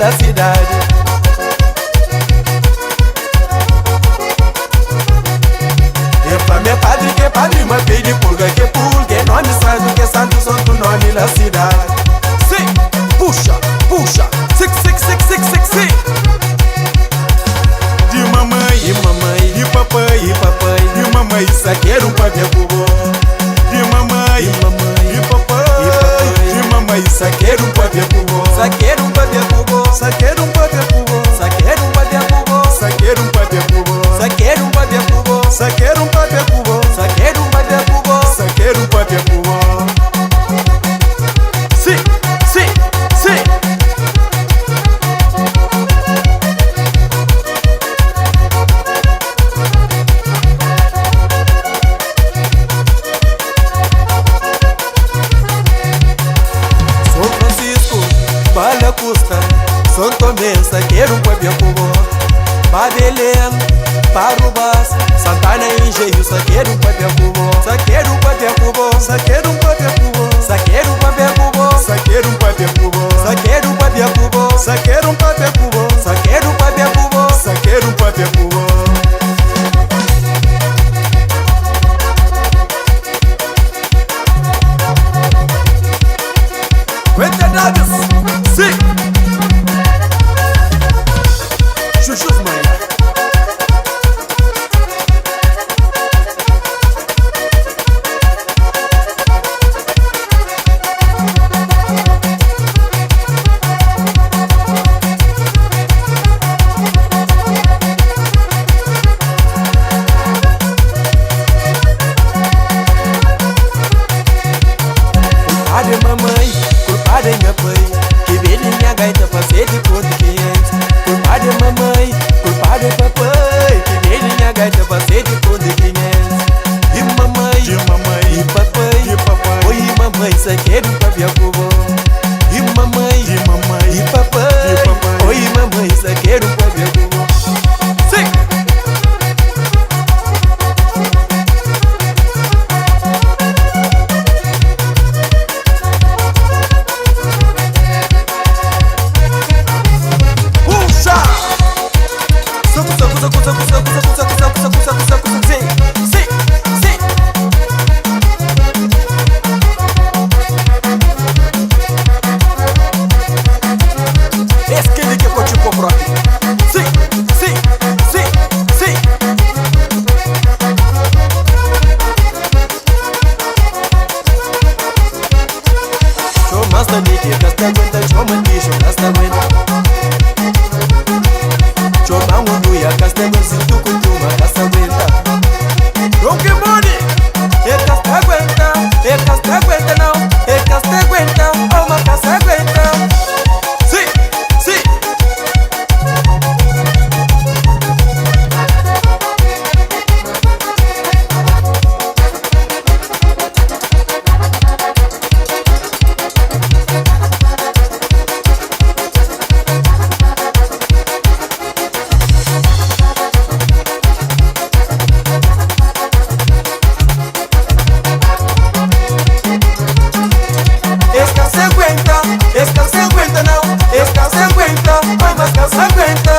pela cidade. Meu padre que é padre, mas pede pulga que pulga. É nome santo que é santo, santo nome da cidade. Sim, puxa, puxa, sic, sic, sic, sic, sic, sic. De mamãe, e mamãe, e papai, e papai, e mamãe, saqueiro pra ver cubo. De mamãe, e mamãe, e papai, e papai, de mamãe, saqueiro pra ver cubo. Saqueiro pra ver cubo, saqueiro pra ver cubo, saqueiro pra ver cubo, saqueiro pra ver cubo, saqueiro pra ver cubo, saqueiro pra ver cubo, saqueiro pra ver cubo, saqueiro pra ver cubo. Sim, sim, sim. São Francisco, Bala Custa, São Tomé, saqueiro pra ver cubo. Babelém, Parubas, Santana e Engenho, saqueiro pra ver cubo. Saqueiro pra ver cubo, saqueiro pra ver cubo, saqueiro pra ver cubo, saqueiro pra ver cubo, saqueiro pra ver cubo, saqueiro pra ver cubo, saqueiro pra ver cubo, saqueiro pra ver cubo. Verdades, sim. Chuchus mãe. Culpada é mamãe, culpada é minha pai, que veio minha gaita pra ser de ponto 500. Culpada é mamãe, culpada é papai, que veio minha gaita pra ser de ponto 500. E mamãe, e papai, oi mamãe, saqueiro pra ver cubo. E mamãe, e papai, oi mamãe, saqueiro pra ver cubo. Sim. Esta se aguenta, não, esta se aguenta, vai mas que se aguenta.